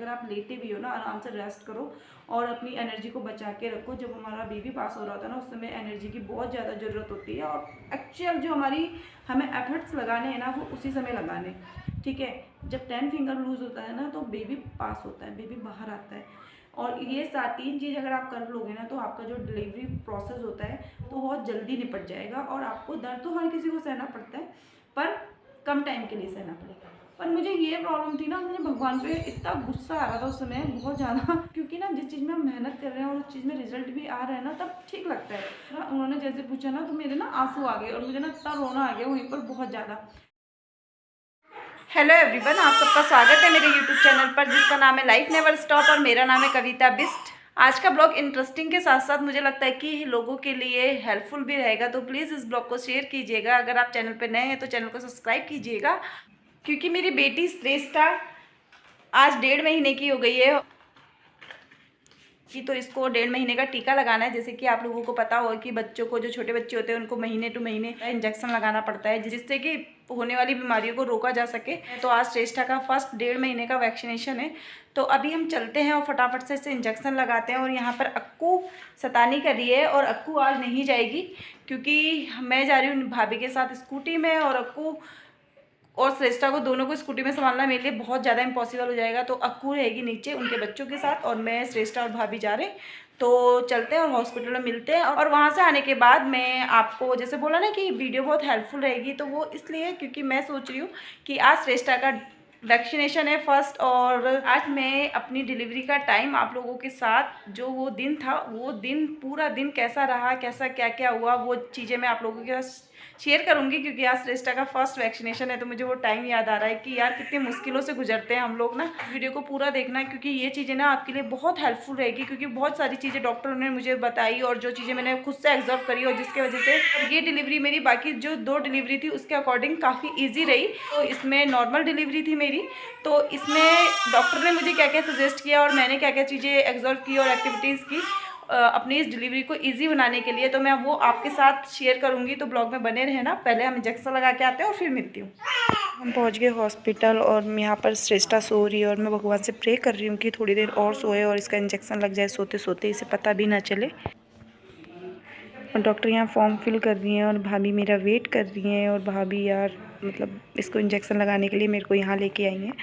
अगर आप लेटे भी हो ना, आराम से रेस्ट करो और अपनी एनर्जी को बचा के रखो। जब हमारा बेबी पास हो रहा होता है ना, उस समय एनर्जी की बहुत ज़्यादा ज़रूरत होती है और एक्चुअल जो हमारी हमें एफर्ट्स लगाने हैं ना, वो उसी समय लगाने। ठीक है, जब 10 फिंगर लूज होता है ना, तो बेबी पास होता है, बेबी बाहर आता है। और ये 3 चीज़ अगर आप कर लोगे ना, तो आपका जो डिलीवरी प्रोसेस होता है तो बहुत जल्दी निपट जाएगा। और आपको दर्द तो हर किसी को सहना पड़ता है, पर कम टाइम के लिए सहना पड़ेगा। पर मुझे ये प्रॉब्लम थी ना, मुझे भगवान पे इतना गुस्सा आ रहा था उस समय बहुत ज़्यादा क्योंकि ना जिस चीज़ में हम मेहनत कर रहे हैं और उस चीज़ में रिजल्ट भी आ रहा है ना, तब ठीक लगता है ना। उन्होंने जैसे पूछा ना, तो मेरे ना आंसू आ गए और मुझे ना इतना रोना आ गया वहीं पर बहुत ज़्यादा। हेलो एवरीवन, आप सबका स्वागत है मेरे यूट्यूब चैनल पर जिसका नाम है लाइफ नेवर स्टॉप और मेरा नाम है कविता बिस्ट। आज का ब्लॉग इंटरेस्टिंग के साथ साथ मुझे लगता है कि लोगों के लिए हेल्पफुल भी रहेगा, तो प्लीज़ इस ब्लॉग को शेयर कीजिएगा। अगर आप चैनल पर नए हैं तो चैनल को सब्सक्राइब कीजिएगा, क्योंकि मेरी बेटी श्रेष्ठा आज 1.5 महीने की हो गई है कि तो इसको 1.5 महीने का टीका लगाना है। जैसे कि आप लोगों को पता होगा कि बच्चों को, जो छोटे बच्चे होते हैं, उनको महीने टू महीने इंजेक्शन लगाना पड़ता है जिससे कि होने वाली बीमारियों को रोका जा सके। तो आज श्रेष्ठा का फर्स्ट 1.5 महीने का वैक्सीनेशन है, तो अभी हम चलते हैं और फटाफट से इसे इंजेक्शन लगाते हैं। और यहाँ पर अक्कू शैतानी कर रही है और अक्कू आज नहीं जाएगी क्योंकि मैं जा रही हूँ भाभी के साथ स्कूटी में, और अक्कू और श्रेष्ठा को दोनों को स्कूटी में संभालना मेरे लिए बहुत ज़्यादा इम्पॉसिबल हो जाएगा। तो अक्कू रहेगी नीचे उनके बच्चों के साथ और मैं, श्रेष्ठा और भाभी जा रहे हैं। तो चलते हैं और हॉस्पिटल में मिलते हैं। और वहाँ से आने के बाद मैं आपको जैसे बोला ना कि वीडियो बहुत हेल्पफुल रहेगी, तो वो इसलिए क्योंकि मैं सोच रही हूँ कि आज श्रेष्ठा का वैक्सीनेशन है फर्स्ट, और आज मैं अपनी डिलीवरी का टाइम आप लोगों के साथ, जो वो दिन था, वो दिन पूरा दिन कैसा रहा, कैसा क्या क्या हुआ, वो चीज़ें मैं आप लोगों के साथ शेयर करूंगी। क्योंकि आज श्रेष्ठा का फर्स्ट वैक्सीनेशन है, तो मुझे वो टाइम याद आ रहा है कि यार कितनी मुश्किलों से गुजरते हैं हम लोग ना। वीडियो को पूरा देखना, क्योंकि ये चीज़ें ना आपके लिए बहुत हेल्पफुल रहेगी, क्योंकि बहुत सारी चीज़ें डॉक्टरों ने मुझे बताई और जो चीज़ें मैंने खुद से ऑब्जर्व करी, और जिसके वजह से ये डिलीवरी मेरी बाकी जो 2 डिलीवरी थी उसके अकॉर्डिंग काफ़ी ईजी रही। तो इसमें नॉर्मल डिलीवरी थी मेरी, तो इसमें डॉक्टर ने मुझे क्या क्या सजेस्ट किया और मैंने क्या क्या चीज़ें ऑब्जर्व की और एक्टिविटीज़ की अपनी इस डिलीवरी को इजी बनाने के लिए, तो मैं वो आपके साथ शेयर करूंगी। तो ब्लॉग में बने रहना। पहले हम इंजेक्शन लगा के आते हैं और फिर मिलती हूँ। हम पहुंच गए हॉस्पिटल और यहाँ पर श्रेष्ठा सो रही है और मैं भगवान से प्रे कर रही हूँ कि थोड़ी देर और सोए और इसका इंजेक्शन लग जाए सोते सोते, इसे पता भी ना चले। और डॉक्टर यहाँ फॉर्म फिल कर रही हैं और भाभी मेरा वेट कर रही हैं। और भाभी यार मतलब इसको इंजेक्शन लगाने के लिए मेरे को यहाँ लेके आई हैं।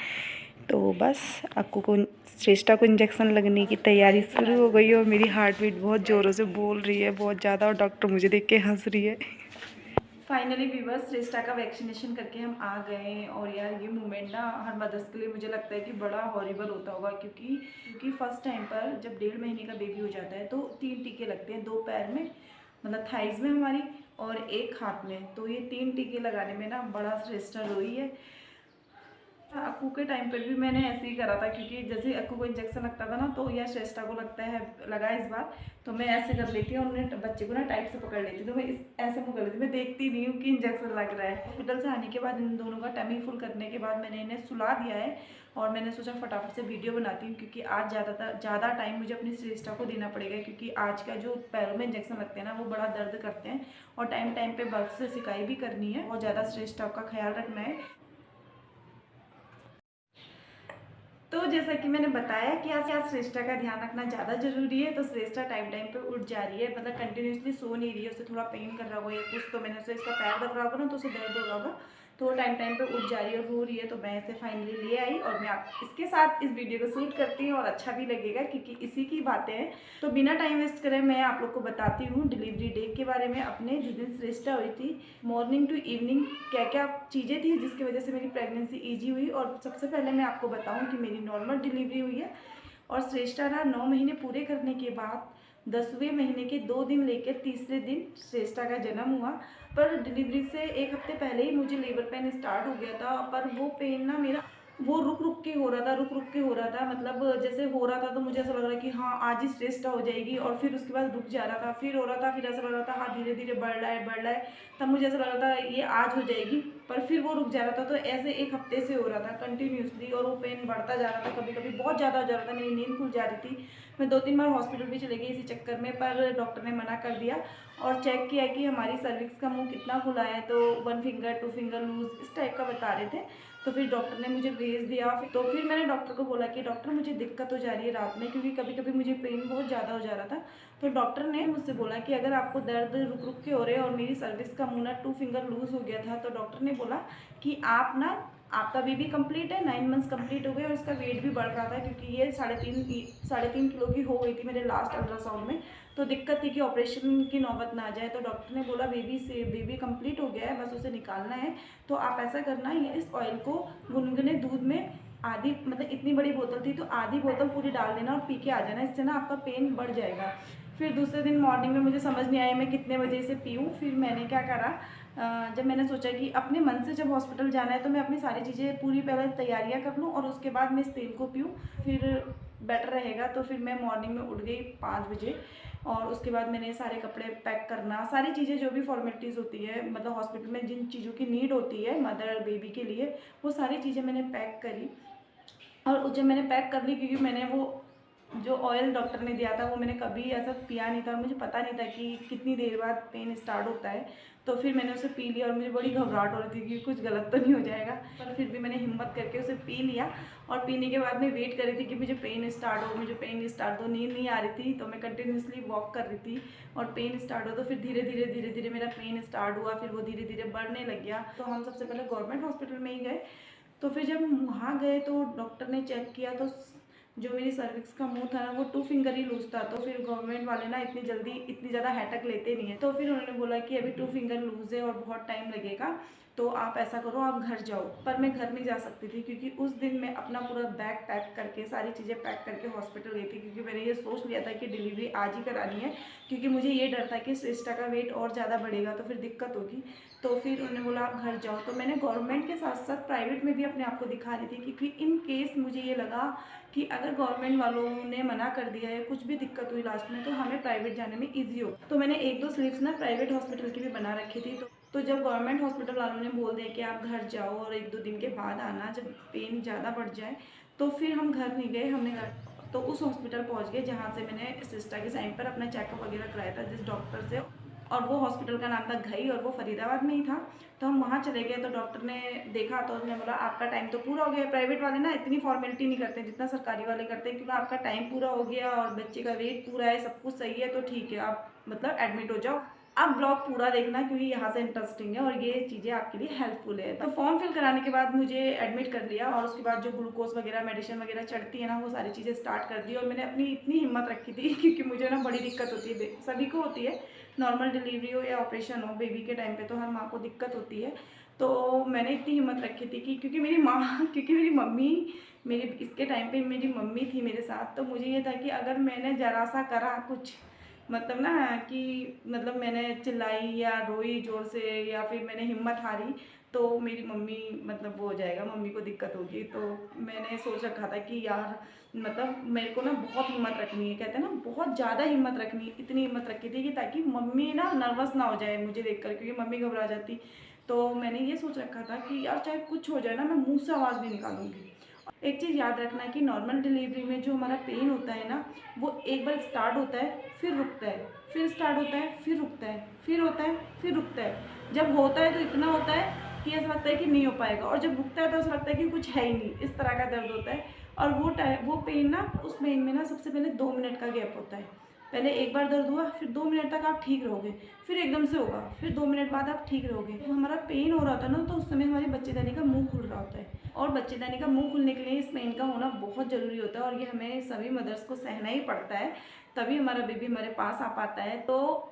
तो बस अक्कू को, श्रेष्ठा को इंजेक्शन लगने की तैयारी शुरू हो गई और मेरी हार्ट बीट बहुत ज़ोरों से बोल रही है, बहुत ज़्यादा, और डॉक्टर मुझे देख के हंस रही है। फाइनली व्यूअर्स, श्रेष्ठा का वैक्सीनेशन करके हम आ गए। और यार ये मोमेंट ना हर मदर्स के लिए मुझे लगता है कि बड़ा हॉरिबल होता होगा, क्योंकि फर्स्ट टाइम पर जब 1.5 महीने का बेबी हो जाता है तो 3 टीके लगते हैं, 2 पैर में मतलब थाइज में हमारी और 1 हाथ में। तो ये 3 टीके लगाने में ना बड़ा श्रेष्ठा रोई है। अक्कू के टाइम पर भी मैंने ऐसे ही करा था, क्योंकि जैसे अक्कू को इंजेक्शन लगता था ना, तो या श्रेष्ठा को लगता है लगा इस बार, तो मैं ऐसे कर लेती हूँ और उन्हें बच्चे को ना टाइट से पकड़ लेती, तो मैं ऐसे मुँह कर लेती, मैं देखती नहीं हूँ कि इंजेक्शन लग रहा है। हॉस्पिटल से आने के बाद इन दोनों का टमी फुल करने के बाद मैंने इन्हें सुला दिया है और मैंने सोचा फटाफट से वीडियो बनाती हूँ, क्योंकि आज ज़्यादा टाइम मुझे अपनी श्रेष्ठा को देना पड़ेगा, क्योंकि आज का जो पैरों में इंजेक्शन लगते हैं ना, वो बड़ा दर्द करते हैं और टाइम टाइम पे बर्फ से सिकाई भी करनी है, बहुत ज़्यादा श्रेष्ठा का ख्याल रखना है। तो जैसा कि मैंने बताया कि आज श्रेष्ठा का ध्यान रखना ज़्यादा जरूरी है। तो श्रेष्ठा टाइम टाइम पे उठ जा रही है, मतलब कंटिन्यूसली सो नहीं रही है, उसे थोड़ा पेन कर रहा होगा या कुछ, तो मैंने उसे इसका पैर दब रहा होगा ना, तो उसे दर्द हो रहा होगा, तो टाइम टाइम पे उठ जा रही है और रो रही है। तो मैं इसे फाइनली ले आई और मैं इसके साथ इस वीडियो को शूट करती हूँ और अच्छा भी लगेगा क्योंकि इसी की बातें हैं। तो बिना टाइम वेस्ट करे मैं आप लोग को बताती हूँ डिलीवरी डे के बारे में अपने, जिस दिन श्रेष्ठा हुई थी, मॉर्निंग टू इवनिंग क्या क्या चीज़ें थी जिसकी वजह से मेरी प्रेगनेंसी ईजी हुई। और सबसे पहले मैं आपको बताऊँ कि मेरी नॉर्मल डिलीवरी हुई है और श्रेष्ठा ना 9 महीने पूरे करने के बाद 10वें महीने के 2 दिन लेकर तीसरे दिन श्रेष्ठा का जन्म हुआ। पर डिलीवरी से 1 हफ्ते पहले ही मुझे लेबर पेन स्टार्ट हो गया था, पर वो पेन ना मेरा वो रुक रुक के हो रहा था, रुक रुक के हो रहा था, मतलब जैसे हो रहा था तो मुझे ऐसा लग रहा है कि हाँ आज ही श्रेष्ठा हो जाएगी, और फिर उसके बाद रुक जा रहा था, फिर हो रहा था, फिर ऐसा लग रहा था हाँ धीरे धीरे बढ़ रहा है, तब मुझे ऐसा लग रहा था ये आज हो जाएगी, पर फिर वो रुक जा रहा था। तो ऐसे 1 हफ्ते से हो रहा था कंटिन्यूसली और वो पेन बढ़ता जा रहा था, कभी कभी बहुत ज़्यादा हो जा रहा था, मेरी नींद खुल जा रही थी। मैं 2-3 बार हॉस्पिटल भी चली गई इसी चक्कर में, पर डॉक्टर ने मना कर दिया और चेक किया कि हमारी सर्विक्स का मुंह कितना खुला है, तो 1 फिंगर 2 फिंगर लूज इस टाइप का बता रहे थे। तो फिर डॉक्टर ने मुझे भेज दिया। तो फिर मैंने डॉक्टर को बोला कि डॉक्टर मुझे दिक्कत हो जा रही है रात में, क्योंकि कभी कभी मुझे पेन बहुत ज़्यादा हो जा रहा था। तो डॉक्टर ने मुझसे बोला कि अगर आपको दर्द रुक रुक के हो रहे हैं और मेरी सर्विक्स का मुंह ना 2 फिंगर लूज़ हो गया था, तो डॉक्टर ने बोला कि आप ना, आपका बेबी कंप्लीट है, 9 मंथ्स कंप्लीट हो गए और उसका वेट भी बढ़ रहा था, क्योंकि ये 3.5 किलो की हो गई थी मेरे लास्ट अल्ट्रासाउंड में। तो दिक्कत थी कि ऑपरेशन की नौबत ना आ जाए। तो डॉक्टर ने बोला बेबी कंप्लीट हो गया है, बस उसे निकालना है। तो आप ऐसा करना, ये इस ऑयल को गुनगुने दूध में आधी, मतलब इतनी बड़ी बोतल थी तो आधी बोतल पूरी डाल देना और पी के आ जाना, इससे ना आपका पेन बढ़ जाएगा। फिर दूसरे दिन मॉर्निंग में मुझे समझ नहीं आया मैं कितने बजे से पीऊँ। फिर मैंने क्या करा, जब मैंने सोचा कि अपने मन से जब हॉस्पिटल जाना है तो मैं अपनी सारी चीज़ें पूरी पहले तैयारियां कर लूँ और उसके बाद मैं इस तेल को पीऊँ, फिर बेटर रहेगा। तो फिर मैं मॉर्निंग में उठ गई 5 बजे और उसके बाद मैंने सारे कपड़े पैक करना, सारी चीज़ें जो भी फॉर्मेलिटीज़ होती है, मतलब हॉस्पिटल में जिन चीज़ों की नीड होती है मदर और बेबी के लिए, वो सारी चीज़ें मैंने पैक करी। और जब मैंने पैक कर ली, क्योंकि मैंने वो जो ऑयल डॉक्टर ने दिया था वो मैंने कभी ऐसा पिया नहीं था और मुझे पता नहीं था कि कितनी देर बाद पेन स्टार्ट होता है। तो फिर मैंने उसे पी लिया और मुझे बड़ी घबराहट हो रही थी कि कुछ गलत तो नहीं हो जाएगा, पर फिर भी मैंने हिम्मत करके उसे पी लिया। और पीने के बाद मैं वेट कर रही थी कि मुझे पेन स्टार्ट हो, मुझे पेन स्टार्ट हो। नींद नहीं आ रही थी तो मैं कंटिन्यूसली वॉक कर रही थी और पेन स्टार्ट हो, तो फिर धीरे धीरे मेरा पेन स्टार्ट हुआ, फिर वो धीरे धीरे बढ़ने लग गया। तो हम सबसे पहले गवर्नमेंट हॉस्पिटल में ही गए। तो फिर जब वहाँ गए तो डॉक्टर ने चेक किया तो जो मेरी सर्विक्स का मुंह था ना वो 2 फिंगर ही लूज था। तो फिर गवर्नमेंट वाले ना इतनी जल्दी इतनी ज़्यादा हैटक लेते नहीं है। तो फिर उन्होंने बोला कि अभी 2 फिंगर लूज है और बहुत टाइम लगेगा, तो आप ऐसा करो आप घर जाओ। पर मैं घर नहीं जा सकती थी, क्योंकि उस दिन मैं अपना पूरा बैग पैक करके सारी चीज़ें पैक करके हॉस्पिटल गई थी, क्योंकि मैंने ये सोच लिया था कि डिलीवरी आज ही करानी है, क्योंकि मुझे ये डर था कि सृष्टा का वेट और ज़्यादा बढ़ेगा तो फिर दिक्कत होगी। तो फिर उन्होंने बोला आप घर जाओ। तो मैंने गवर्नमेंट के साथ साथ प्राइवेट में भी अपने आप को दिखा रही थी, क्योंकि इन केस मुझे ये लगा कि अगर गवर्नमेंट वालों ने मना कर दिया है, कुछ भी दिक्कत हुई लास्ट में, तो हमें प्राइवेट जाने में ईजी हो। तो मैंने 1-2 स्लिप्स ना प्राइवेट हॉस्पिटल की भी बना रखी थी। तो जब गवर्नमेंट हॉस्पिटल वालों ने बोल दिया कि आप घर जाओ और 1-2 दिन के बाद आना जब पेन ज़्यादा बढ़ जाए, तो फिर हम घर नहीं गए। हमने घर तो उस हॉस्पिटल पहुंच गए जहाँ से मैंने सिस्टर के साइन पर अपना चेकअप वगैरह कराया था जिस डॉक्टर से, और वो हॉस्पिटल का नाम था घई और वो फरीदाबाद में ही था। तो हम वहाँ चले गए तो डॉक्टर ने देखा तो उसने बोला आपका टाइम तो पूरा हो गया। प्राइवेट वाले ना इतनी फॉर्मेलिटी नहीं करते जितना सरकारी वाले करते हैं, क्योंकि आपका टाइम पूरा हो गया और बच्चे का वेट पूरा है, सब कुछ सही है, तो ठीक है आप मतलब एडमिट हो जाओ। आप ब्लॉग पूरा देखना क्योंकि यहाँ से इंटरेस्टिंग है और ये चीज़ें आपके लिए हेल्पफुल है। तो फॉर्म फिल कराने के बाद मुझे एडमिट कर लिया और उसके बाद जो ग्लूकोज वगैरह मेडिसिन वगैरह चढ़ती है ना वो सारी चीज़ें स्टार्ट कर दी। और मैंने अपनी इतनी हिम्मत रखी थी क्योंकि मुझे ना बड़ी दिक्कत होती है, सभी को होती है, नॉर्मल डिलीवरी हो या ऑपरेशन हो, बेबी के टाइम पे तो हर माँ को दिक्कत होती है। तो मैंने इतनी हिम्मत रखी थी कि क्योंकि मेरी मम्मी मेरी इसके टाइम पे मेरी मम्मी थी मेरे साथ, तो मुझे ये था कि अगर मैंने ज़रा सा करा कुछ, मतलब ना कि मतलब मैंने चिल्लाई या रोई ज़ोर से या फिर मैंने हिम्मत हारी, तो मेरी मम्मी मतलब वो हो जाएगा, मम्मी को दिक्कत होगी। तो मैंने सोच रखा था कि यार मतलब मेरे को ना बहुत हिम्मत रखनी है, कहते हैं ना बहुत ज़्यादा हिम्मत रखनी है। इतनी हिम्मत रखी थी कि ताकि मम्मी ना नर्वस ना हो जाए मुझे देखकर, क्योंकि मम्मी घबरा जाती। तो मैंने ये सोच रखा था कि यार चाहे कुछ हो जाए ना मैं मुँह से आवाज़ नहीं निकालूंगी। एक चीज़ याद रखना कि नॉर्मल डिलीवरी में जो हमारा पेन होता है ना वो एक बार स्टार्ट होता है फिर रुकता है, फिर स्टार्ट होता है फिर रुकता है, फिर होता है फिर रुकता है। जब होता है तो इतना होता है कि ऐसा लगता है कि नहीं हो पाएगा, और जब रुकता है तो ऐसा लगता है कि कुछ है ही नहीं, इस तरह का दर्द होता है। और वो पेन ना, उस पेन में ना सबसे पहले 2 मिनट का गैप होता है। पहले एक बार दर्द हुआ, फिर 2 मिनट तक आप ठीक रहोगे, फिर एकदम से होगा, फिर 2 मिनट बाद आप ठीक रहोगे। तो हमारा पेन हो रहा था ना तो उस समय हमारी बच्चेदानी का मुंह खुल रहा होता है, और बच्चेदानी का मुंह खुलने के लिए इस पेन का होना बहुत ज़रूरी होता है, और ये हमें सभी मदर्स को सहना ही पड़ता है, तभी हमारा बेबी हमारे पास आ पाता है। तो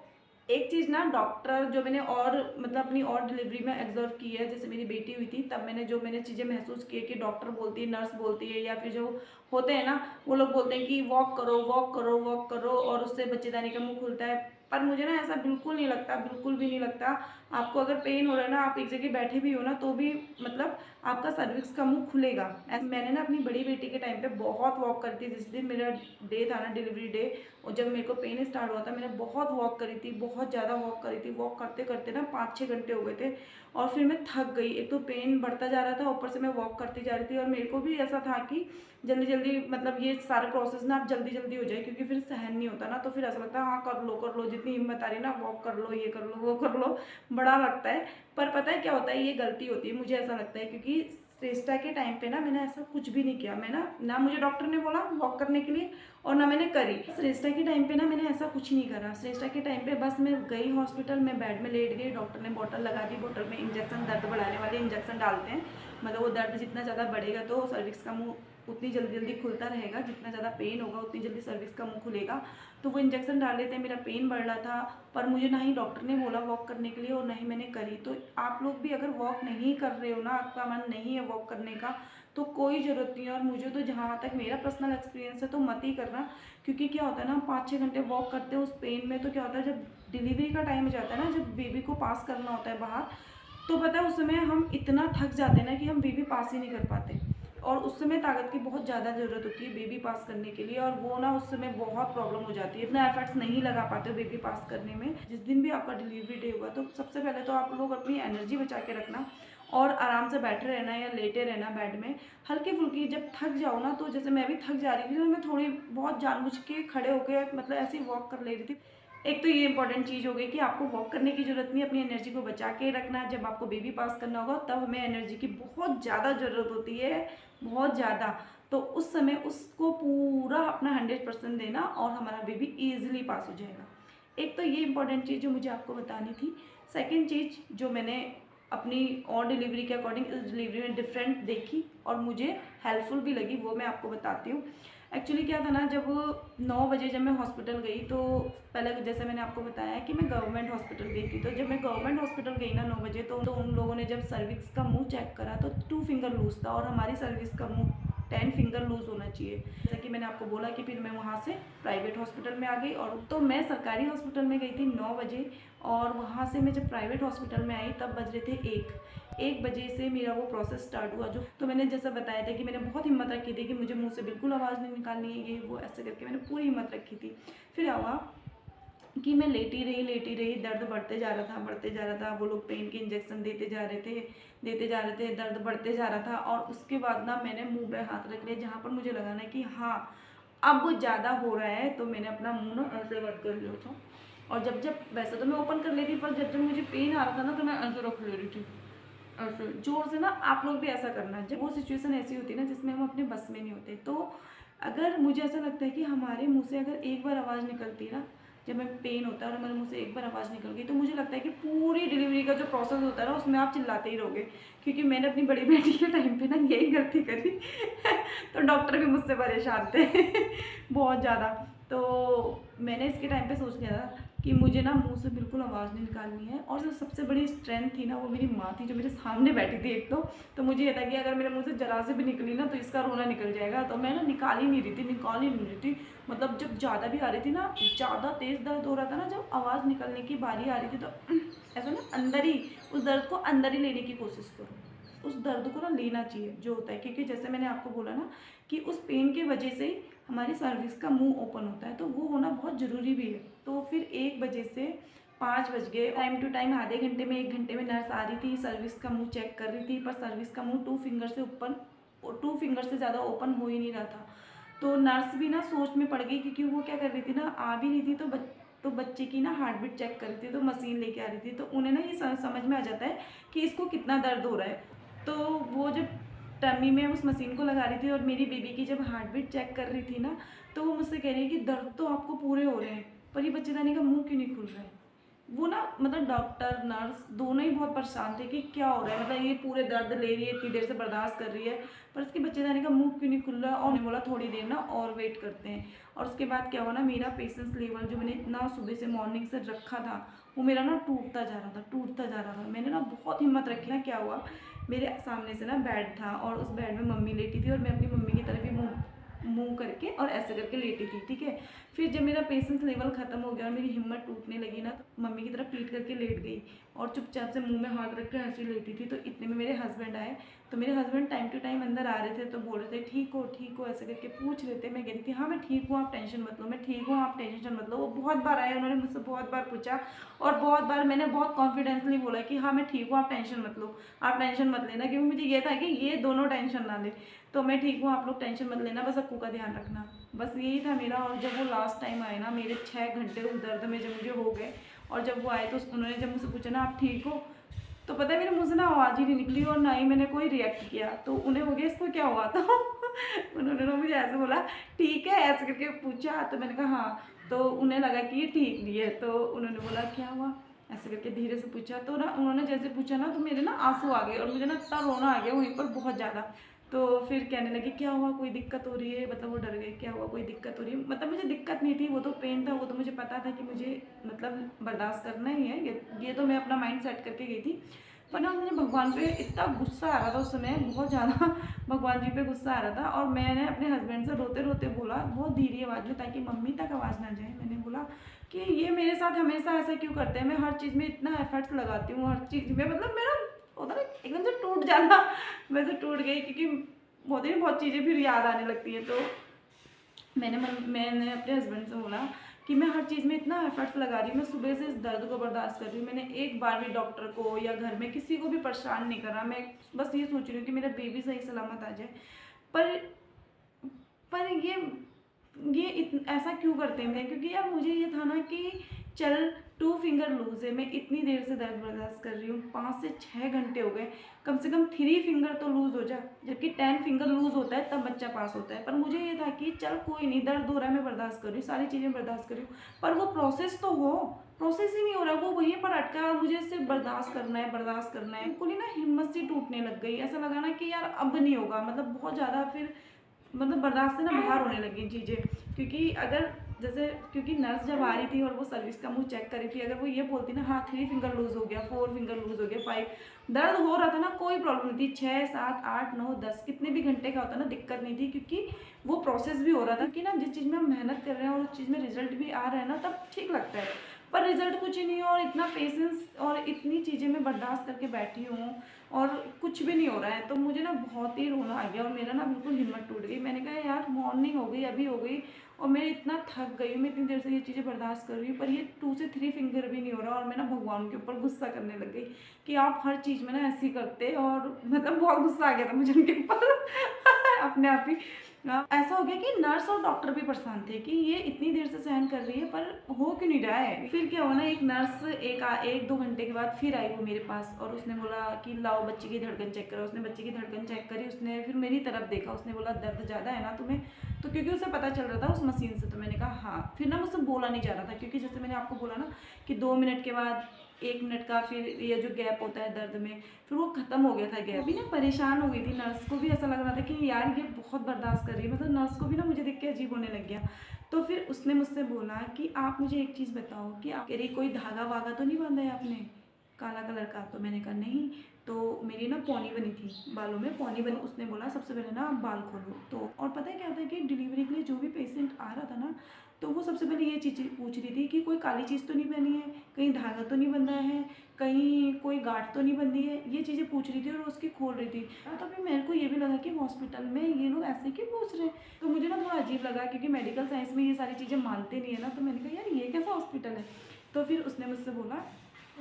एक चीज़ ना डॉक्टर जो मैंने और मतलब अपनी और डिलीवरी में ऑब्जर्व की है, जैसे मेरी बेटी हुई थी तब मैंने चीज़ें महसूस की है कि डॉक्टर बोलती है, नर्स बोलती है, या फिर जो होते हैं ना वो लोग बोलते हैं कि वॉक करो वॉक करो वॉक करो और उससे बच्चेदानी का मुंह खुलता है। पर मुझे ना ऐसा बिल्कुल नहीं लगता, बिल्कुल भी नहीं लगता। आपको अगर पेन हो रहा है ना, आप एक जगह बैठे भी हो ना तो भी मतलब आपका सर्विक्स का मुंह खुलेगा। ऐसे मैंने ना अपनी बड़ी बेटी के टाइम पे बहुत वॉक करी थी। जिस दिन मेरा डे था ना डिलीवरी डे, और जब मेरे को पेन स्टार्ट हुआ था मैंने बहुत वॉक करी थी, बहुत ज़्यादा वॉक करी थी। वॉक करते करते ना 5-6 घंटे हो गए थे और फिर मैं थक गई। एक तो पेन बढ़ता जा रहा था, ऊपर से मैं वॉक करती जा रही थी, और मेरे को भी ऐसा था कि जल्दी जल्दी मतलब ये सारा प्रोसेस ना अब जल्दी जल्दी हो जाए, क्योंकि फिर सहन नहीं होता ना, तो फिर ऐसा लगता है हाँ कर लो जितनी हिम्मत आ रही है ना, वॉक कर लो, ये कर लो वो कर लो, बड़ा लगता है। पर पता है क्या होता है, ये गलती होती है मुझे ऐसा लगता है, क्योंकि श्रेष्ठा के टाइम पे ना मैंने ऐसा कुछ भी नहीं किया। मैं ना मुझे डॉक्टर ने बोला वॉक करने के लिए और ना मैंने करी। श्रेष्ठा के टाइम पे ना मैंने ऐसा कुछ नहीं करा। श्रेष्ठा के टाइम पे बस मैं गई हॉस्पिटल में, बेड में लेट गई, डॉक्टर ने बॉटल लगा दी, बॉटल में इंजेक्शन, दर्द बढ़ाने वाले इंजेक्शन डालते हैं। मतलब वो दर्द जितना ज़्यादा बढ़ेगा तो सर्विक्स का मुँह उतनी जल्दी जल्दी खुलता रहेगा, जितना ज़्यादा पेन होगा उतनी जल्दी सर्विक्स का मुँह खुलेगा। तो वो इंजेक्शन डाल देते हैं, मेरा पेन बढ़ रहा था, पर मुझे ना ही डॉक्टर ने बोला वॉक करने के लिए और ना ही मैंने करी। तो आप लोग भी अगर वॉक नहीं कर रहे हो ना, आपका मन नहीं है वॉक करने का, तो कोई ज़रूरत नहीं है। और मुझे तो जहाँ तक मेरा पर्सनल एक्सपीरियंस है तो मत ही करना, क्योंकि क्या होता है ना 5-6 घंटे वॉक करते हैं उस पेन में, तो क्या होता है जब डिलीवरी का टाइम हो जाता है ना, जब बेबी को पास करना होता है बाहर, तो पता है उस समय हम इतना थक जाते हैं ना कि हम बेबी पास ही नहीं कर पाते। और उस समय ताकत की बहुत ज़्यादा ज़रूरत होती है बेबी पास करने के लिए, और वो ना उस समय बहुत प्रॉब्लम हो जाती है, इतना एफर्ट्स नहीं लगा पाते हो बेबी पास करने में। जिस दिन भी आपका डिलीवरी डे होगा तो सबसे पहले तो आप लोग अपनी एनर्जी बचा के रखना और आराम से बैठे रहना या लेटे रहना बेड में। हल्की फुल्की जब थक जाओ ना, तो जैसे मैं भी थक जा रही थी तो मैं थोड़ी बहुत जानबूझ के खड़े होकर मतलब ऐसे ही वॉक कर ले रही थी। एक तो ये इंपॉर्टेंट चीज़ हो गई कि आपको वॉक करने की ज़रूरत नहीं, अपनी एनर्जी को बचा के रखना। जब आपको बेबी पास करना होगा तब हमें एनर्जी की बहुत ज़्यादा ज़रूरत होती है, बहुत ज़्यादा। तो उस समय उसको पूरा अपना 100% देना और हमारा बेबी ईजिली पास हो जाएगा। एक तो ये इंपॉर्टेंट चीज़ जो मुझे आपको बतानी थी। सेकेंड चीज़ जो मैंने अपनी और डिलीवरी के अकॉर्डिंग इस डिलीवरी में डिफरेंट देखी और मुझे हेल्पफुल भी लगी, वो मैं आपको बताती हूँ। एक्चुअली क्या था ना, जब 9 बजे जब मैं हॉस्पिटल गई, तो पहले जैसे मैंने आपको बताया कि मैं गवर्नमेंट हॉस्पिटल गई थी। तो जब मैं गवर्नमेंट हॉस्पिटल गई ना 9 बजे, तो उन लोगों ने जब सर्विक्स का मुंह चेक करा तो 2 फिंगर लूज़ था और हमारी सर्विक्स का मुंह 10 फिंगर लूज़ होना चाहिए। जैसा कि मैंने आपको बोला कि फिर मैं वहाँ से प्राइवेट हॉस्पिटल में आ गई, और तो मैं सरकारी हॉस्पिटल में गई थी 9 बजे, और वहाँ से मैं जब प्राइवेट हॉस्पिटल में आई तब बज रहे थे 1 बजे से मेरा वो प्रोसेस स्टार्ट हुआ। जो तो मैंने जैसा बताया था कि मैंने बहुत हिम्मत रखी थी कि मुझे मुँह से बिल्कुल आवाज़ नहीं निकालनी है, ये वो ऐसे करके मैंने पूरी हिम्मत रखी थी। फिर क्या हुआ कि मैं लेटी रही, दर्द बढ़ते जा रहा था। वो लोग पेन के इंजेक्शन देते जा रहे थे, दर्द बढ़ते जा रहा था। और उसके बाद ना मैंने मुँह पे हाथ रख लिया जहाँ पर मुझे लगा ना कि हाँ अब ज़्यादा हो रहा है, तो मैंने अपना मुँह ना ऐसे बंद कर लिया था। और जब वैसे तो मैं ओपन कर लेती, पर जब मुझे पेन आ रहा था ना तो मैं ऐसे रख ले रही थी, ऐसे जोर से ना। आप लोग भी ऐसा करना जब वो सिचुएशन ऐसी होती है ना जिसमें हम अपने बस में नहीं होते। तो अगर मुझे ऐसा लगता है कि हमारे मुंह से अगर एक बार आवाज़ निकलती है ना, जब मैं पेन होता है और हमारे मुंह से एक बार आवाज़ निकल गई, तो मुझे लगता है कि पूरी डिलीवरी का जो प्रोसेस होता है ना उसमें आप चिल्लाते ही रहोगे। क्योंकि मैंने अपनी बड़ी बेटी के टाइम पे ना यही गलती करी तो डॉक्टर भी मुझसे परेशान थे बहुत ज़्यादा। तो मैंने इसके टाइम पे सोच लिया था कि मुझे ना मुंह से बिल्कुल आवाज़ नहीं निकालनी है। और जो सबसे बड़ी स्ट्रेंथ थी ना वो मेरी माँ थी, जो मेरे सामने बैठी थी एक तो मुझे ये था कि अगर मेरे मुंह से जरा से भी निकली ना तो इसका रोना निकल जाएगा। तो मैं ना निकाल ही नहीं रही थी। मतलब जब ज़्यादा भी आ रही थी ना, ज़्यादा तेज़ दर्द हो रहा था ना, जब आवाज़ निकलने की बारी आ रही थी तो ऐसा ना अंदर ही उस दर्द को अंदर ही लेने की कोशिश करो। उस दर्द को ना लेना चाहिए जो होता है, क्योंकि जैसे मैंने आपको बोला ना कि उस पेन की वजह से हमारी सर्विक्स का मुंह ओपन होता है, तो वो होना बहुत ज़रूरी भी है। तो फिर 1 बजे से 5 बज गए, टाइम टू टाइम आधे घंटे में 1 घंटे में नर्स आ रही थी, सर्विक्स का मुंह चेक कर रही थी, पर सर्विक्स का मुंह 2 फिंगर से ऊपर 2 फिंगर से ज़्यादा ओपन हो ही नहीं रहा था। तो नर्स भी ना सोच में पड़ गई, क्योंकि वो क्या कर रही थी ना, आ भी रही थी तो बच्चे की ना हार्ट बीट चेक कर रही थी, तो मशीन लेके आ रही थी। तो उन्हें ना ये समझ में आ जाता है कि इसको कितना दर्द हो रहा है। तो वो जब टमी में उस मशीन को लगा रही थी और मेरी बेबी की जब हार्ट बीट चेक कर रही थी ना, तो वो मुझसे कह रही है कि दर्द तो आपको पूरे हो रहे हैं, पर ये बच्चेदानी का मुंह क्यों नहीं खुल रहा है। वो ना मतलब डॉक्टर नर्स दोनों ही बहुत परेशान थे कि क्या हो रहा है, मतलब ये पूरे दर्द ले रही है, इतनी देर से बर्दाश्त कर रही है, पर इसके बच्चेदानी का मुंह क्यों नहीं खुल रहा। और उन्होंने बोला थोड़ी देर ना और वेट करते हैं। और उसके बाद क्या हुआ ना, मेरा पेशेंस लेवल जो मैंने इतना सुबह से मॉर्निंग से रखा था वो मेरा ना टूटता जा रहा था। मैंने ना बहुत हिम्मत रखी ना, क्या हुआ, मेरे सामने से ना बेड था और उस बेड में मम्मी लेटी थी और मैं अपनी मम्मी की तरफ ही मुँह करके और ऐसे करके लेटी थी, ठीक है। फिर जब मेरा पेशेंस लेवल ख़त्म हो गया और मेरी हिम्मत टूटने लगी ना, तो मम्मी की तरफ पीट करके लेट गई और चुपचाप से मुंह में हाथ रख कर ऐसे लेटी थी। तो इतने में मेरे हस्बैंड आए, तो मेरे हस्बैंड टाइम टू टाइम अंदर आ रहे थे, तो बोल रहे थे ठीक हो ऐसे करके पूछ रहे थे। मैं कह रही थी हाँ मैं ठीक हूँ, आप टेंशन मत लो, मैं ठीक हूँ, आप टेंशन मत लो। वो बहुत बार आए, उन्होंने मुझसे बहुत बार पूछा और बहुत बार मैंने बहुत कॉन्फिडेंसली बोला कि हाँ मैं ठीक हूँ, आप टेंशन मत लो, आप टेंशन मत लेना, क्योंकि मुझे ये था कि ये दोनों टेंशन ना ले। तो मैं ठीक हूँ, आप लोग टेंशन मत लेना, बस अक्कू का ध्यान रखना, बस यही था मेरा। और जब वो लास्ट टाइम आए ना, मेरे 6 घंटे उस दर्द में जब मुझे हो गए, और जब वो आए तो उन्होंने जब मुझसे पूछा ना आप ठीक हो, तो पता है मेरे मुँह से ना आवाज़ ही नहीं निकली और ना ही मैंने कोई रिएक्ट किया। तो उन्हें हो गया इसको क्या हुआ, तो उन्होंने ना मुझे ऐसे बोला ठीक है, ऐसे करके पूछा। तो मैंने कहा हाँ। तो उन्हें लगा कि ये ठीक नहीं है, तो उन्होंने बोला क्या हुआ, ऐसे करके धीरे से पूछा। तो ना उन्होंने जैसे पूछा ना तो मेरे ना आंसू आ गए और मुझे ना इतना रोना आ गया वहीं पर बहुत ज़्यादा। तो फिर कहने लगे क्या हुआ, कोई दिक्कत हो रही है, मतलब वो डर गए, क्या हुआ कोई दिक्कत हो रही है। मतलब मुझे दिक्कत नहीं थी, वो तो पेन था, वो तो मुझे पता था कि मुझे मतलब बर्दाश्त करना ही है, ये तो मैं अपना माइंड सेट करके गई थी। पर ना मुझे भगवान पे इतना गुस्सा आ रहा था उस समय, बहुत ज़्यादा भगवान जी पे गुस्सा आ रहा था। और मैंने अपने हस्बैंड से रोते रोते बोला बहुत धीरे आवाज़ में, ताकि मम्मी तक आवाज़ ना जाए। मैंने बोला कि ये मेरे साथ हमेशा ऐसा क्यों करते हैं, मैं हर चीज़ में इतना एफर्ट्स लगाती हूँ, हर चीज़ में मतलब मेरा होता ना एकदम से टूट जाना, वैसे टूट गई। क्योंकि होती है बहुत चीज़ें फिर याद आने लगती है। तो मैंने अपने हस्बैंड से बोला कि मैं हर चीज़ में इतना एफर्ट्स लगा रही हूँ, मैं सुबह से इस दर्द को बर्दाश्त कर रही हूँ, मैंने एक बार भी डॉक्टर को या घर में किसी को भी परेशान नहीं करा, मैं बस ये सोच रही हूँ कि मेरा बेबी सही सलामत आ जाए। पर पर ऐसा क्यों करते हैं? क्योंकि यार मुझे ये था ना कि चल 2 फिंगर लूज़ है, मैं इतनी देर से दर्द बर्दाश्त कर रही हूँ, 5 से 6 घंटे हो गए, कम से कम 3 फिंगर तो लूज़ हो जा, जबकि 10 फिंगर लूज़ होता है तब बच्चा पास होता है। पर मुझे ये था कि चल कोई नहीं, दर्द हो रहा है मैं बर्दाश्त कर रही हूँ, सारी चीज़ें बर्दाश्त कर रही हूँ, पर वो प्रोसेस तो हो, प्रोसेस ही नहीं हो रहा, वो वहीं पर अटका और मुझे सिर्फ बर्दाश्त करना है, बर्दाश्त करना है। बिल्कुल ही ना हिम्मत सी टूटने लग गई, ऐसा लगा ना कि यार अब नहीं होगा, मतलब बहुत ज़्यादा फिर मतलब बर्दाश्त से ना बाहर होने लगी चीज़ें। क्योंकि अगर जैसे क्योंकि नर्स जब आ रही थी और वो सर्विस का मुँह चेक कर रही थी, अगर वो ये बोलती ना हाँ 3 फिंगर लूज़ हो गया, 4 फिंगर लूज़ हो गया, 5 दर्द हो रहा था ना, कोई प्रॉब्लम नहीं थी। 6 7 8 9 10 कितने भी घंटे का होता ना, दिक्कत नहीं थी। क्योंकि वो प्रोसेस भी हो रहा था कि ना जिस चीज़ में हम मेहनत कर रहे हैं और उस चीज़ में रिजल्ट भी आ रहा है ना, तब ठीक लगता है। पर रिजल्ट कुछ ही नहीं हो और इतना पेशेंस और इतनी चीज़ें मैं बर्दाश्त करके बैठी हूँ और कुछ भी नहीं हो रहा है। तो मुझे ना बहुत ही रोना आ गया और मेरा ना बिल्कुल हिम्मत टूट गई। मैंने कहा यार मॉर्निंग हो गई, अभी हो गई और मैं इतना थक गई हूँ, मैं इतनी देर से ये चीज़ें बर्दाश्त कर रही हूँ, पर ये 2 से 3 फिंगर भी नहीं हो रहा। और मैं ना भगवान के ऊपर गुस्सा करने लग गई कि आप हर चीज़ में ना ऐसे ही करते, और मतलब बहुत गुस्सा आ गया था मुझे उनके ऊपर अपने आप ही। ऐसा हो गया कि नर्स और डॉक्टर भी परेशान थे कि ये इतनी देर से सहन कर रही है पर हो क्यों नहीं रहा है। फिर क्या हुआ ना, एक नर्स एक दो घंटे के बाद फिर आई वो मेरे पास और उसने बोला कि लाओ बच्ची की धड़कन चेक करो। उसने बच्ची की धड़कन चेक करी, उसने फिर मेरी तरफ देखा, उसने बोला दर्द ज़्यादा है ना तुम्हें? तो क्योंकि उसे पता चल रहा था उस मशीन से, तो मैंने कहा हाँ। फिर ना मुझसे बोला नहीं जा रहा था, क्योंकि जैसे मैंने आपको बोला ना कि 2 मिनट के बाद 1 मिनट का फिर ये जो गैप होता है दर्द में, फिर वो ख़त्म हो गया था गैप। अभी ना परेशान हो गई थी, नर्स को भी ऐसा लग रहा था कि यार ये बहुत बर्दाश्त कर रही है, मतलब नर्स को भी ना मुझे देख के अजीब होने लग गया। तो फिर उसने मुझसे बोला कि आप मुझे एक चीज़ बताओ कि आप कह रही कोई धागा वागा तो नहीं बांधा है आपने काला कलर का? तो मैंने कहा नहीं। तो मेरी ना पौनी बनी थी, बालों में पौनी बनी। उसने बोला सबसे पहले ना आप बाल खोलो। तो और पता है क्या था कि डिलीवरी के लिए जो भी पेशेंट आ रहा था ना, तो वो सबसे पहले ये चीज़ पूछ रही थी कि कोई काली चीज़ तो नहीं पहनी है, कहीं धागा तो नहीं बंधा है, कहीं कोई गांठ तो नहीं बंधी है, ये चीज़ें पूछ रही थी और उसकी खोल रही थी। तो फिर मेरे को ये भी लगा कि हॉस्पिटल में ये लोग ऐसे क्यों पूछ रहे हैं। तो मुझे ना थोड़ा अजीब लगा, क्योंकि मेडिकल साइंस में ये सारी चीज़ें मानते नहीं है ना। तो मैंने कहा यार ये कैसा हॉस्पिटल है। तो फिर उसने मुझसे बोला,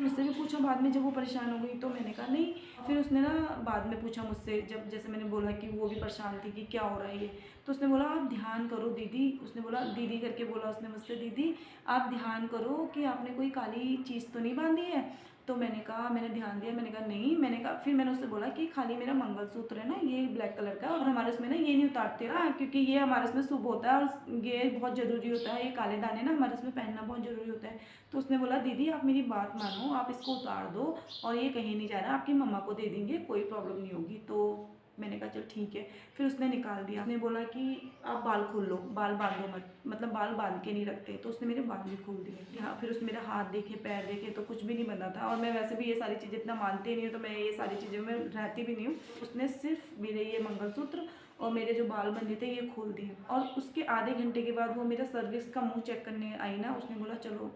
मुझसे भी पूछा बाद में जब वो परेशान हो गई। तो मैंने कहा नहीं। फिर उसने ना बाद में पूछा मुझसे, जब जैसे मैंने बोला कि वो भी परेशान थी कि क्या हो रहा है ये। तो उसने बोला आप ध्यान करो दीदी। उसने बोला दीदी करके बोला उसने मुझसे, दीदी आप ध्यान करो कि आपने कोई काली चीज़ तो नहीं बांधी है। तो मैंने कहा, मैंने ध्यान दिया, मैंने कहा नहीं। मैंने कहा, फिर मैंने उससे बोला कि खाली मेरा मंगलसूत्र है ना ये ब्लैक कलर का, और हमारे उसमें ना ये नहीं उतारते ना, क्योंकि ये हमारे उसमें शुभ होता है और ये बहुत ज़रूरी होता है, ये काले दाने ना हमारे उसमें पहनना बहुत ज़रूरी होता है। तो उसने बोला दीदी आप मेरी बात मानो, आप इसको उतार दो और ये कहीं नहीं जा रहा, आपकी मम्मा को दे देंगे, कोई प्रॉब्लम नहीं होगी। तो मैंने कहा चल ठीक है। फिर उसने निकाल दिया। उसने बोला कि आप बाल खोल लो, बाल बांधो मत, मतलब बाल बांध के नहीं रखते। तो उसने मेरे बाल भी खोल दिए। हाँ, फिर उसने मेरा हाथ देखे, पैर देखे, तो कुछ भी नहीं बंधा था। और मैं वैसे भी ये सारी चीज़ें इतना मानती नहीं हूँ, तो मैं ये सारी चीज़ों में रहती भी नहीं हूँ। उसने सिर्फ मेरे ये मंगलसूत्र और मेरे जो बाल बंधे थे ये खोल दिए। और उसके आधे घंटे के बाद वो मेरा सर्विस का मुँह चेक करने आई ना, उसने बोला चलो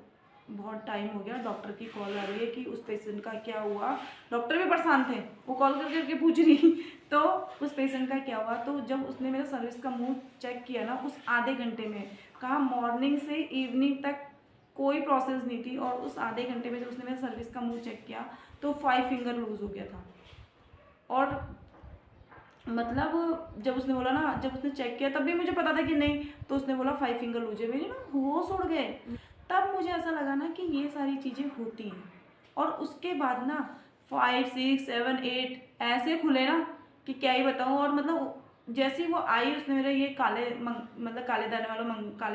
बहुत टाइम हो गया, डॉक्टर की कॉल आ रही है कि उस पेशेंट का क्या हुआ। डॉक्टर भी परेशान थे, वो कॉल कर करके पूछ रही तो उस पेशेंट का क्या हुआ। तो जब उसने मेरा सर्विस का मुंह चेक किया ना, उस आधे घंटे में, कहा मॉर्निंग से इवनिंग तक कोई प्रोसेस नहीं थी, और उस आधे घंटे में जब उसने मेरा सर्विस का मुंह चेक किया तो 5 फिंगर लूज़ हो गया था। और मतलब जब उसने बोला ना, जब उसने चेक किया तब भी मुझे पता था कि नहीं, तो उसने बोला 5 फिंगर लूज है, मेरे ना होश उड़ गए। तब मुझे ऐसा लगा ना कि ये सारी चीज़ें होती हैं। और उसके बाद ना 5 6 7 8 ऐसे खुले ना कि क्या ही बताऊँ। और मतलब जैसे ही वो आई उसने मेरा ये मतलब काले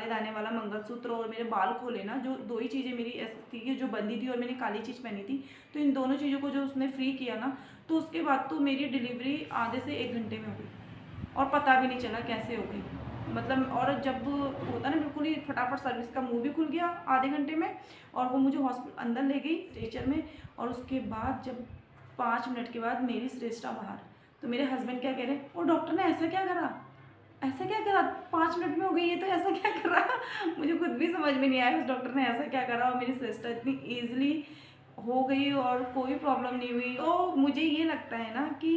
दाने वाला मंगलसूत्र और मेरे बाल खोले ना, जो दो ही चीज़ें मेरी ऐसी थी कि जो बंदी थी और मैंने काली चीज़ पहनी थी, तो इन दोनों चीज़ों को जो उसने फ्री किया ना, तो उसके बाद तो मेरी डिलीवरी आधे से 1 घंटे में हो गई और पता भी नहीं चला कैसे हो गई। मतलब और जब होता ना बिल्कुल ही फटाफट सर्विस का मुंह भी खुल गया आधे घंटे में, और वो मुझे हॉस्पिटल अंदर ले गई स्ट्रेचर में। और उसके बाद जब 5 मिनट के बाद मेरी श्रेष्ठा बाहर, तो मेरे हस्बैंड क्या कह रहे हैं, और डॉक्टर ने ऐसा क्या करा, ऐसा क्या करा, 5 मिनट में हो गई ये, तो ऐसा क्या करा। मुझे खुद भी समझ में नहीं आया उस डॉक्टर ने ऐसा क्या करा, और मेरी श्रेष्ठा इतनी ईजिली हो गई और कोई प्रॉब्लम नहीं हुई। तो मुझे ये लगता है ना कि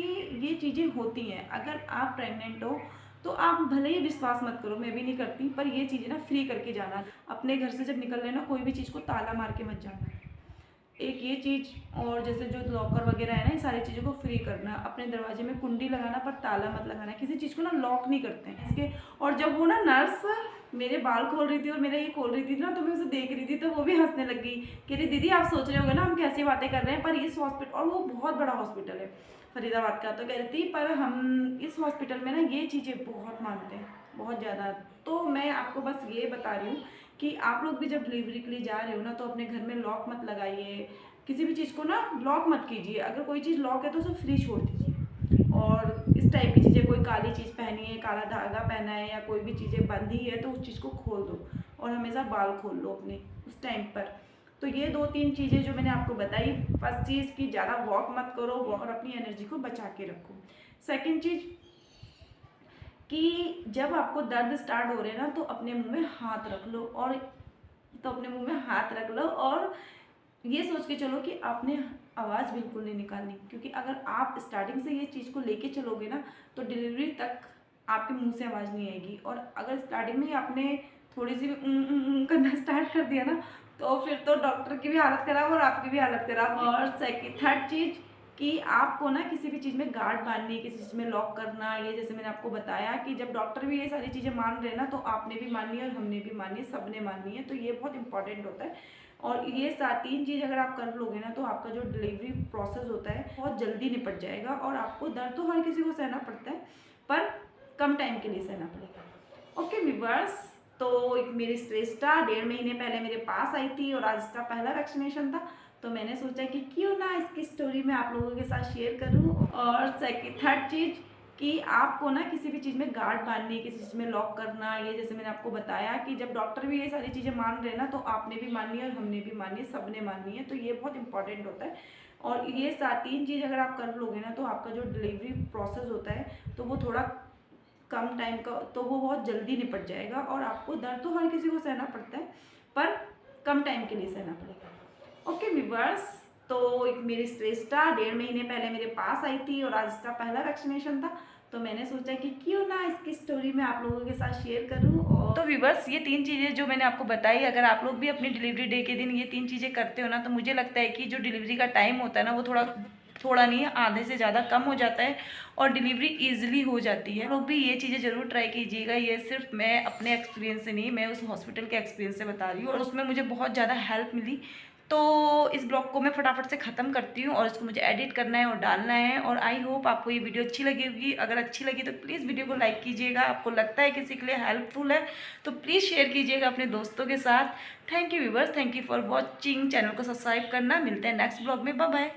ये चीज़ें होती हैं। अगर आप प्रेग्नेंट हो तो आप भले ही विश्वास मत करो, मैं भी नहीं करती, पर ये चीज़ें ना फ्री करके जाना। अपने घर से जब निकल रहे ना, कोई भी चीज़ को ताला मार के मत जाना, एक ये चीज़। और जैसे जो लॉकर वगैरह है ना, ये सारी चीज़ों को फ्री करना। अपने दरवाजे में कुंडी लगाना पर ताला मत लगाना, किसी चीज़ को ना लॉक नहीं करते हैं इसके। और जब वो ना नर्स मेरे बाल खोल रही थी और मेरा ये खोल रही थी ना, तो मैं उसे देख रही थी, तो वो भी हंसने लग गई। कह रही दीदी आप सोच रहे होगे ना हम कैसी बातें कर रहे हैं, पर इस हॉस्पिटल, और वो बहुत बड़ा हॉस्पिटल है फरीदाबाद का, तो कह रही थी पर हम इस हॉस्पिटल में ना ये चीज़ें बहुत मानते हैं, बहुत ज़्यादा। तो मैं आपको बस ये बता रही हूँ कि आप लोग भी जब डिलीवरी के लिए जा रहे हो ना, तो अपने घर में लॉक मत लगाइए, किसी भी चीज़ को ना लॉक मत कीजिए। अगर कोई चीज़ लॉक है तो उसे फ्री छोड़ दीजिए। और इस टाइप की चीज़ें, कोई काली चीज़ पहनी है, काला धागा पहना है, या कोई भी चीज़ें बंधी है, तो उस चीज़ को खोल दो और हमेशा बाल खोल लो अपने उस टाइम पर। तो ये 2-3 चीज़ें जो मैंने आपको बताई। फर्स्ट चीज़ कि ज़्यादा वॉक मत करो और अपनी एनर्जी को बचा के रखो। सेकेंड चीज़ कि जब आपको दर्द स्टार्ट हो रहे हैं ना, तो अपने मुंह में हाथ रख लो, और तो अपने मुंह में हाथ रख लो और ये सोच के चलो कि आपने आवाज़ बिल्कुल नहीं निकालनी, क्योंकि अगर आप स्टार्टिंग से ये चीज़ को लेके चलोगे ना, तो डिलीवरी तक आपके मुंह से आवाज़ नहीं आएगी। और अगर स्टार्टिंग में ही आपने थोड़ी सी भी करना स्टार्ट कर दिया ना, तो फिर तो डॉक्टर की भी हालत ख़राब और आपकी भी हालत ख़राब। और थर्ड चीज़ कि आपको ना किसी भी चीज़ में गार्ड बांधनी, किसी चीज़ में लॉक करना, ये जैसे मैंने आपको बताया कि जब डॉक्टर भी ये सारी चीज़ें मान रहे हैं ना, तो आपने भी माननी है और हमने भी माननी है, सबने माननी है। तो ये बहुत इंपॉर्टेंट होता है। और ये 3 चीज़ अगर आप कर लोगे ना, तो आपका जो डिलीवरी प्रोसेस होता है बहुत जल्दी निपट जाएगा। और आपको दर्द तो हर किसी को सहना पड़ता है, पर कम टाइम के लिए सहना पड़ेगा। ओके व्यूअर्स, तो मेरी श्रेष्ठा 1.5 महीने पहले मेरे पास आई थी और आज इसका पहला वैक्सीनेशन था, तो मैंने सोचा कि क्यों ना इसकी स्टोरी मैं आप लोगों के साथ शेयर करूं। और थर्ड चीज़ कि आपको ना किसी भी चीज़ में गार्ड बांधनी, किसी चीज़ में लॉक करना, ये जैसे मैंने आपको बताया कि जब डॉक्टर भी ये सारी चीज़ें मान रहे हैं ना, तो आपने भी माननी है और हमने भी माननी है, सबने माननी है। तो ये बहुत इंपॉर्टेंट होता है। और ये 3 चीज़ अगर आप कर लोगे ना, तो आपका जो डिलीवरी प्रोसेस होता है, तो वो थोड़ा कम टाइम का, तो वो बहुत जल्दी निपट जाएगा। और आपको दर्द तो हर किसी को सहना पड़ता है, पर कम टाइम के लिए सहना पड़ेगा। ओके व्यूअर्स, तो मेरी श्रेष्ठा 1.5 महीने पहले मेरे पास आई थी और आज इसका पहला वैक्सीनेशन था, तो मैंने सोचा कि क्यों ना इसकी स्टोरी मैं आप लोगों के साथ शेयर करूं। और तो व्यूअर्स, ये 3 चीज़ें जो मैंने आपको बताई, अगर आप लोग भी अपनी डिलीवरी डे के दिन ये 3 चीज़ें करते हो ना, तो मुझे लगता है कि जो डिलीवरी का टाइम होता है ना, वो थोड़ा नहीं है, आधे से ज़्यादा कम हो जाता है और डिलीवरी ईजिली हो जाती है। लोग भी ये चीज़ें ज़रूर ट्राई कीजिएगा। ये सिर्फ मैं अपने एक्सपीरियंस से नहीं, मैं उस हॉस्पिटल के एक्सपीरियंस से बता रही हूँ, और उसमें मुझे बहुत ज़्यादा हेल्प मिली। तो इस ब्लॉग को मैं फटाफट से ख़त्म करती हूँ और इसको मुझे एडिट करना है और डालना है। और आई होप आपको ये वीडियो अच्छी लगी होगी। अगर अच्छी लगी तो प्लीज़ वीडियो को लाइक कीजिएगा। आपको लगता है किसी के लिए हेल्पफुल है तो प्लीज़ शेयर कीजिएगा अपने दोस्तों के साथ। Thank you viewers, thank you for watching. Channel को सब्सक्राइब करना। मिलते हैं नेक्स्ट ब्लॉग में। Bye bye.